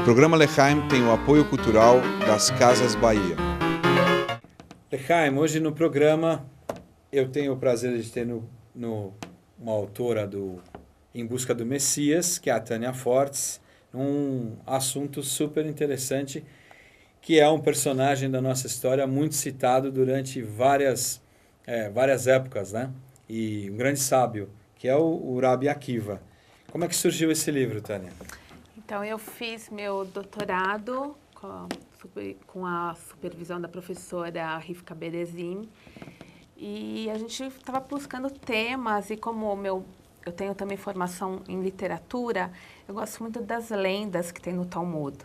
programa L'Chaim tem o apoio cultural das Casas Bahia. L'Chaim, hoje no programa eu tenho o prazer de ter uma autora do Em Busca do Messias, que é a Tânia Fortes, um assunto super interessante, que é um personagem da nossa história muito citado durante várias épocas, né? E um grande sábio, que é o Rabi Akiva. Como é que surgiu esse livro, Tânia? Então, eu fiz meu doutorado com a supervisão da professora Rivka Berezin, e a gente estava buscando temas, e como eu tenho também formação em literatura, eu gosto muito das lendas que tem no Talmud.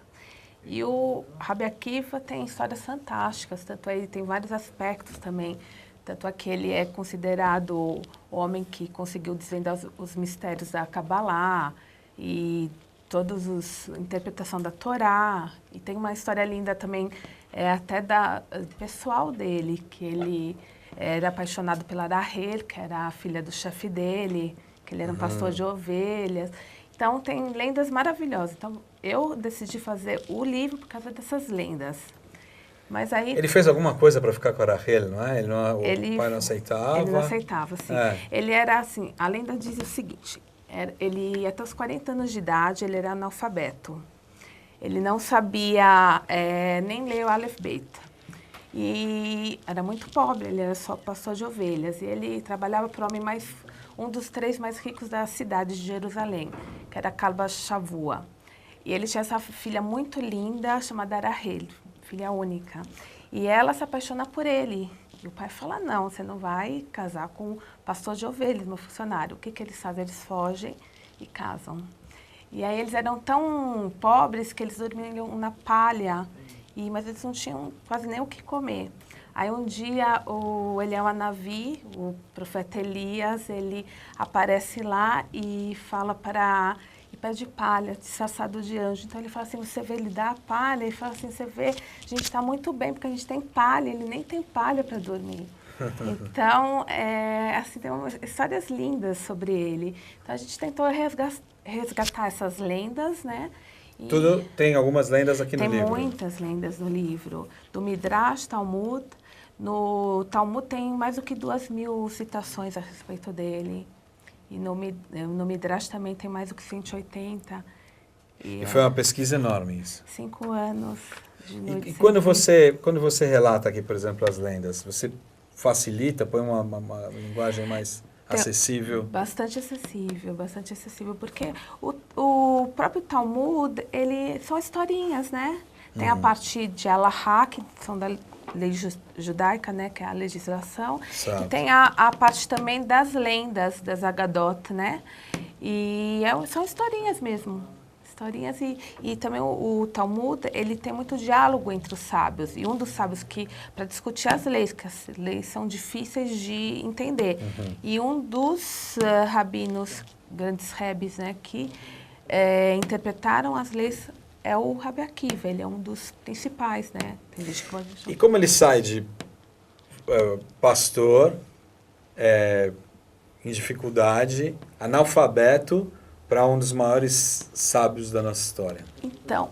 E o Rabi Akiva tem histórias fantásticas, tanto é, ele tem vários aspectos também, tanto é que ele é considerado o homem que conseguiu desvendar os mistérios da Kabbalah e todos a interpretação da Torá. E tem uma história linda também, até pessoal dele, que ele era apaixonado pela Rahel, que era a filha do chefe dele, que ele era um pastor de ovelhas. Então, tem lendas maravilhosas. Então, eu decidi fazer o livro por causa dessas lendas. Mas aí... Ele fez alguma coisa para ficar com a Rahel, não é? O pai não aceitava? Ele não aceitava, sim. Ele era assim, a lenda diz o seguinte, ele até os 40 anos de idade, ele era analfabeto. Ele não sabia nem ler o Aleph Bet. E era muito pobre, ele era só pastor de ovelhas. E ele trabalhava para um dos 3 mais ricos da cidade de Jerusalém, que era Kalba Shavua. E ele tinha essa filha muito linda, chamada Rahel, filha única. E ela se apaixona por ele. E o pai fala, não, você não vai casar com um pastor de ovelhas, meu funcionário. O que eles fazem? Eles fogem e casam. E aí eles eram tão pobres que eles dormiam na palha, mas eles não tinham quase nem o que comer. Aí um dia o Eliel Hanavi, o profeta Elias, ele aparece lá e fala e pede palha, disfarçado de anjo. Então ele fala assim, você vê ele dá a palha? Ele fala assim, você vê, a gente está muito bem porque a gente tem palha, ele nem tem palha para dormir. Então, assim, tem histórias lindas sobre ele. Então a gente tentou resgatar essas lendas, né? Tem algumas lendas aqui no livro. Tem muitas lendas no livro. Do Midrash, Talmud. No Talmud tem mais do que 2.000 citações a respeito dele. E no Midrash também tem mais do que 180. E foi uma pesquisa enorme isso. 5 anos de noite. E quando você relata aqui, por exemplo, as lendas, você facilita, põe uma linguagem mais acessível? Bastante acessível, porque o próprio Talmud, são historinhas, né? Tem a parte de Alahá, que são da lei judaica, né? Que é a legislação. Certo. E tem a parte também das lendas, das Agadot, né? E são historinhas mesmo. Historinhas e também o Talmud, ele tem muito diálogo entre os sábios. E um dos sábios para discutir as leis, que as leis são difíceis de entender. E um dos rabinos, grandes rebes, né, que interpretaram as leis é o Rabi Akiva. Ele é um dos principais, né? E como ele sai de pastor, em dificuldade, analfabeto, para um dos maiores sábios da nossa história? Então,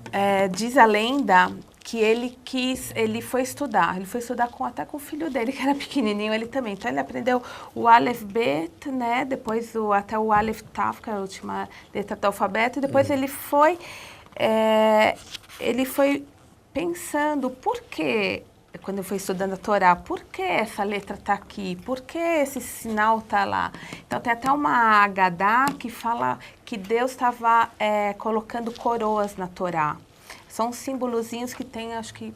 diz a lenda que ele foi estudar até com o filho dele, que era pequenininho, ele também. Então, ele aprendeu o Aleph Bet, né? Depois até o Aleph Taf, que é a última letra do alfabeto, e depois ele foi pensando por que, quando eu fui estudando a Torá, por que essa letra está aqui? Por que esse sinal está lá? Então, tem até uma Agadá que fala que Deus estava colocando coroas na Torá. São símbolozinhos que tem, acho que,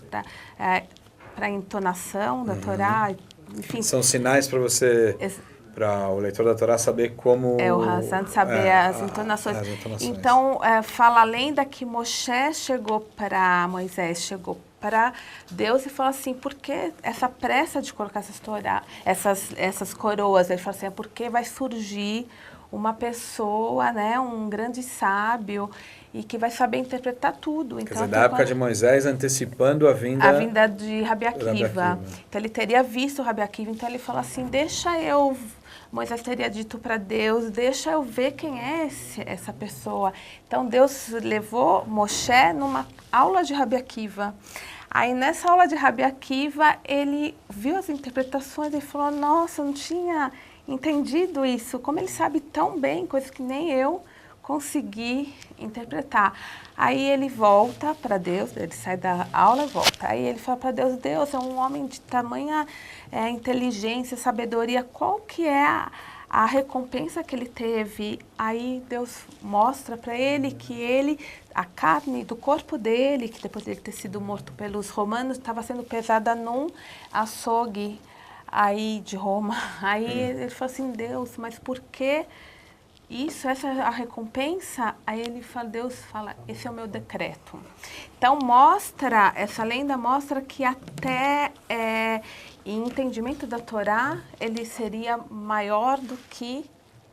para entonação da Torá, enfim. São sinais para você... para o leitor da Torá saber como... o Hazan saber as entonações. Então, fala a lenda que Moisés chegou para Deus e falou assim, por que essa pressa de colocar essas coroas? Ele falou assim, porque vai surgir uma pessoa, né, um grande sábio, e que vai saber interpretar tudo. Quer dizer, da época de Moisés, antecipando a vinda de Rabi Akiva. Então, ele teria visto o Rabi Akiva, então ele falou assim, deixa eu Moisés teria dito para Deus, deixa eu ver quem é essa pessoa. Então, Deus levou Moshe numa aula de Rabi Akiva. Aí, nessa aula de Rabi Akiva, ele viu as interpretações e falou, nossa, eu não tinha entendido isso. Como ele sabe tão bem, coisas que nem eu consegui interpretar. Aí ele volta para Deus, ele sai da aula e volta. Aí ele fala para Deus, Deus é um homem de tamanha inteligência, sabedoria, qual que é a recompensa que ele teve? Aí Deus mostra para ele que a carne do corpo dele, que depois de ele ter sido morto pelos romanos, estava sendo pesada num açougue aí de Roma. Aí ele falou assim, Deus, mas por que isso, essa é a recompensa? Aí Deus fala, esse é o meu decreto. Então essa lenda mostra que até em entendimento da Torá, ele seria maior do que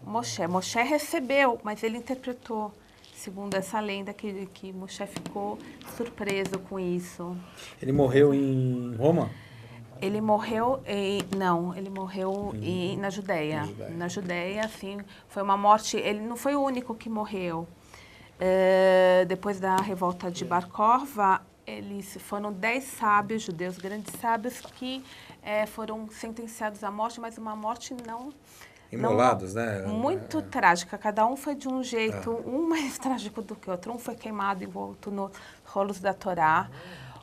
Moshe. Moshe recebeu, mas ele interpretou, segundo essa lenda, que Moshe ficou surpreso com isso. Ele morreu em Roma? Ele morreu, na Judéia. Na Judéia, assim, foi uma morte, ele não foi o único que morreu. Depois da revolta de Bar Kokhba, foram 10 sábios, judeus, grandes sábios, que foram sentenciados à morte, mas uma morte não... Imolados, né? Muito trágica, cada um foi de um jeito, um mais trágico do que o outro. Um foi queimado, envolto nos rolos da Torá.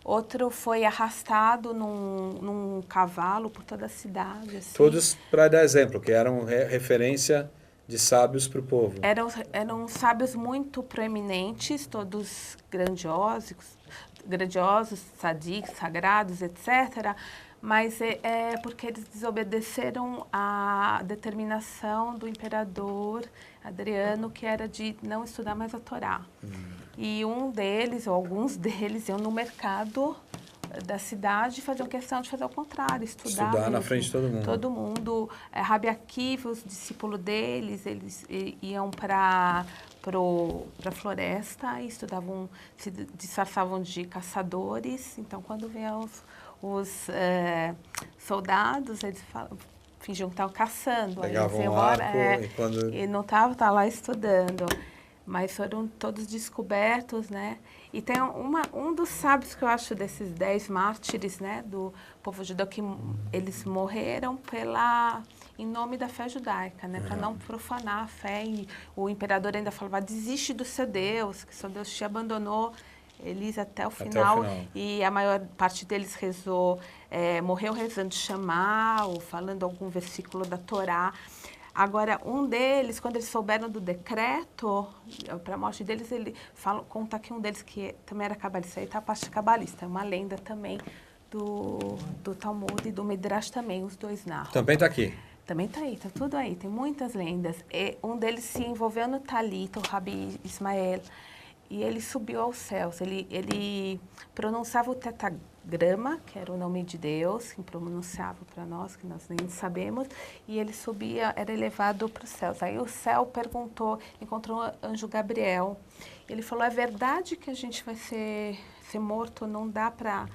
Outro foi arrastado num cavalo por toda a cidade. Assim. Todos para dar exemplo, que eram referência de sábios para o povo. Eram sábios muito proeminentes, todos grandiosos, sadiques, sagrados, etc. Mas é porque eles desobedeceram à determinação do imperador Adriano, que era de não estudar mais a Torá. E um deles, ou alguns deles, iam no mercado da cidade e faziam questão de fazer o contrário, estudar na frente de todo mundo. Todo mundo. Rabi Akiva, os discípulos deles, eles iam para a floresta e estudavam, se disfarçavam de caçadores. Então, quando vinham os soldados, eles fingiam que estavam caçando. Pegavam um arco e não estavam lá estudando. Mas foram todos descobertos, né? E tem um dos sábios que eu acho desses 10 mártires, né, do povo judeu, que eles morreram em nome da fé judaica, né, para não profanar a fé. E o imperador ainda falava, desiste do seu Deus, que seu Deus te abandonou. Eles até o final. E a maior parte deles morreu rezando Shema, ou falando algum versículo da Torá. Agora, um deles, quando eles souberam do decreto para a morte deles, conta que um deles, que também era cabalista, aí está a parte cabalista, é uma lenda também do Talmud e do Midrash também, os dois narram. Também está aqui? Também está aí, está tudo aí, tem muitas lendas. Um deles se envolveu no Talit, o Rabi Ismael, e ele subiu aos céus. Ele pronunciava o tetagrama, que era o nome de Deus, que pronunciava para nós, que nós nem sabemos, e ele subia, era elevado para os céus. Aí o céu encontrou o anjo Gabriel. Ele falou, é verdade que a gente vai ser morto, não dá para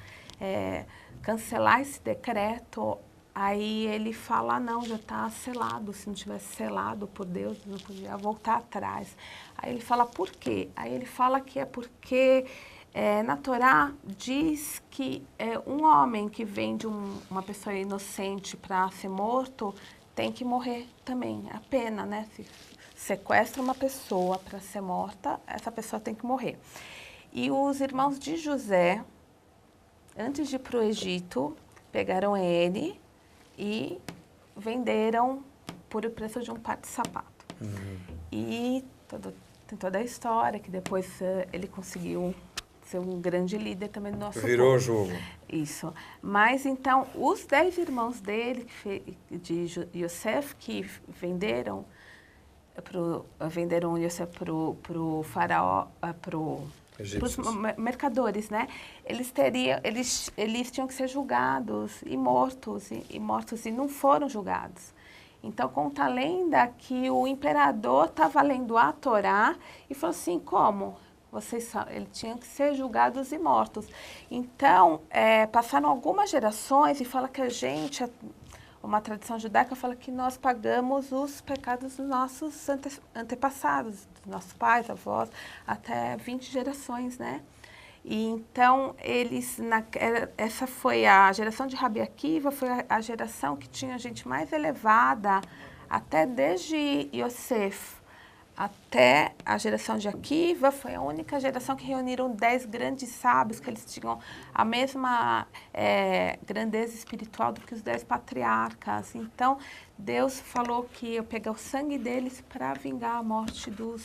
cancelar esse decreto? Aí ele fala, não, já está selado, se não tivesse selado por Deus, não podia voltar atrás. Aí ele fala, por quê? Aí ele fala que é porque na Torá diz que um homem que vende uma pessoa inocente para ser morto tem que morrer também, a pena, né? Se sequestra uma pessoa para ser morta, essa pessoa tem que morrer. E os irmãos de José, antes de ir para o Egito, pegaram ele e venderam por o preço de um par de sapato. E tem toda a história que depois ele conseguiu ser um grande líder também do nosso Virou o povo. jogo. Isso. Mas então, os 10 irmãos dele, de Yosef, que venderam Yosef para o faraó, para os mercadores, né? Eles tinham que ser julgados e mortos e não foram julgados. Então, conta a lenda que o imperador estava lendo a Torá e falou assim, como? Eles tinham que ser julgados e mortos. Então, passaram algumas gerações e fala que uma tradição judaica fala que nós pagamos os pecados dos nossos antepassados, dos nossos pais, avós, até 20 gerações, né? E então, essa foi a geração de Rabi Akiva, foi a geração que tinha gente mais elevada, até desde Yosef até a geração de Akiva, foi a única geração que reuniram 10 grandes sábios, que eles tinham a mesma grandeza espiritual do que os 10 patriarcas. Então, Deus falou que eu pegar o sangue deles para vingar a morte dos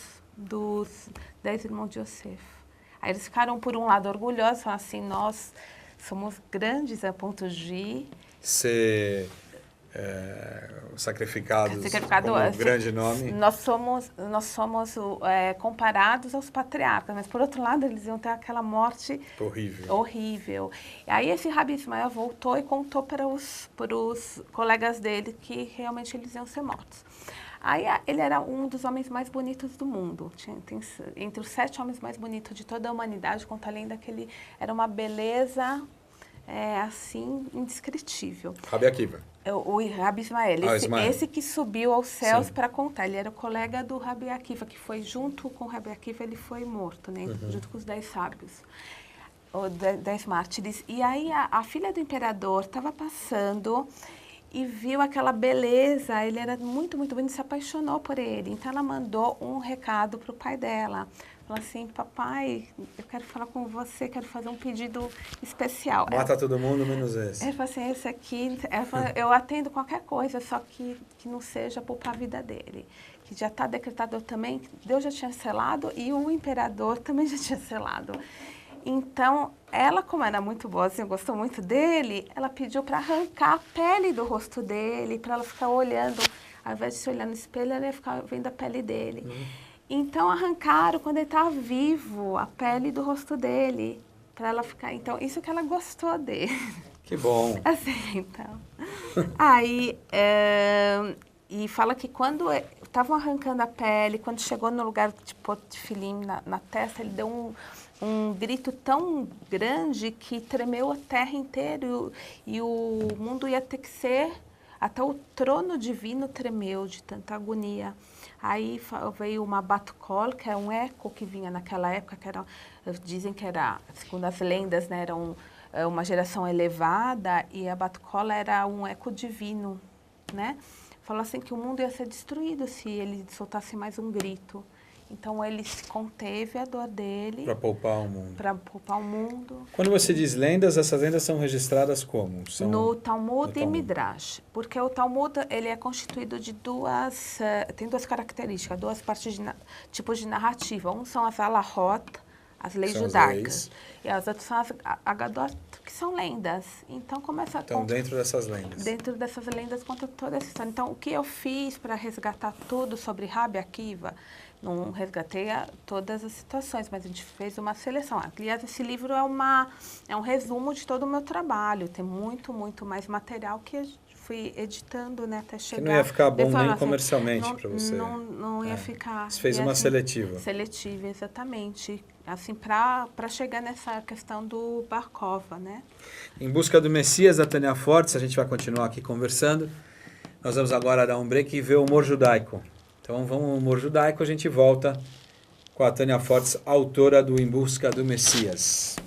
10 irmãos de Yosef. Aí eles ficaram, por um lado, orgulhosos, falaram assim, nós somos grandes a ponto de ser sacrificados como um grande nome. Nós somos comparados aos patriarcas, mas por outro lado eles iam ter aquela morte horrível. E aí esse Rabi Ismael voltou e contou para os colegas dele que realmente eles iam ser mortos. Aí ele era um dos homens mais bonitos do mundo. Tem entre os 7 homens mais bonitos de toda a humanidade, conta a lenda que ele era uma beleza assim indescritível. Rabi Akiva. O Rabi Ismael, esse que subiu aos céus para contar. Ele era o colega do Rabi Akiva, que foi junto com o Rabi Akiva, ele foi morto, né? Junto com os 10 sábios, os 10 mártires. E aí a filha do imperador estava passando e viu aquela beleza, ele era muito, muito bonito, se apaixonou por ele. Então ela mandou um recado para o pai dela. Falou assim, papai, eu quero falar com você, quero fazer um pedido especial. Mata todo mundo, menos esse. Ele falou assim, esse aqui, eu atendo qualquer coisa, só que não seja poupar a vida dele. Que já está decretado também, Deus já tinha selado e o imperador também já tinha selado. Então, ela, como era muito boa, assim, gostou muito dele, ela pediu para arrancar a pele do rosto dele, para ela ficar olhando, ao invés de se olhar no espelho, ela ia ficar vendo a pele dele. Então, arrancaram, quando ele estava vivo, a pele do rosto dele, para ela ficar... Então, isso que ela gostou dele. Que bom. Assim, então... Aí, e fala que quando estavam arrancando a pele, quando chegou no lugar de pôr tefilim na testa, ele deu um grito tão grande que tremeu a terra inteira e o mundo ia ter que ser... Até o trono divino tremeu de tanta agonia. Aí veio uma Bat-Kol, que é um eco que vinha naquela época, dizem que era, segundo as lendas, né, era uma geração elevada, e a Bat-Kol era um eco divino, né? Falou assim que o mundo ia ser destruído se ele soltasse mais um grito. Então ele se conteve a dor dele. Para poupar o mundo. Para poupar o mundo. Quando você diz lendas, essas lendas são registradas como? No Talmud e Midrash. Porque o Talmud ele é constituído de tem 2 características, 2 tipos de narrativa. Um são as alahot, as leis judaicas. E as outras são as agadot, que são lendas. Então começa Então, dentro dessas lendas. Dentro dessas lendas conta toda essa história. Então, o que eu fiz para resgatar tudo sobre Rabi Akiva? Não resgatei todas as situações, mas a gente fez uma seleção. Aliás, esse livro é um resumo de todo o meu trabalho. Tem muito, muito mais material que eu fui editando, né, até chegar... Que não ia ficar bom nem comercialmente para você. Não ia ficar... Você fez uma seletiva. Seletiva, exatamente. Assim, para chegar nessa questão do Bar Kova, né? Em Busca do Messias, da Tânia Fortes, a gente vai continuar aqui conversando. Nós vamos agora dar um break e ver o humor judaico. Então vamos ao humor judaico, a gente volta com a Tânia Fortes, autora do Em Busca do Messias.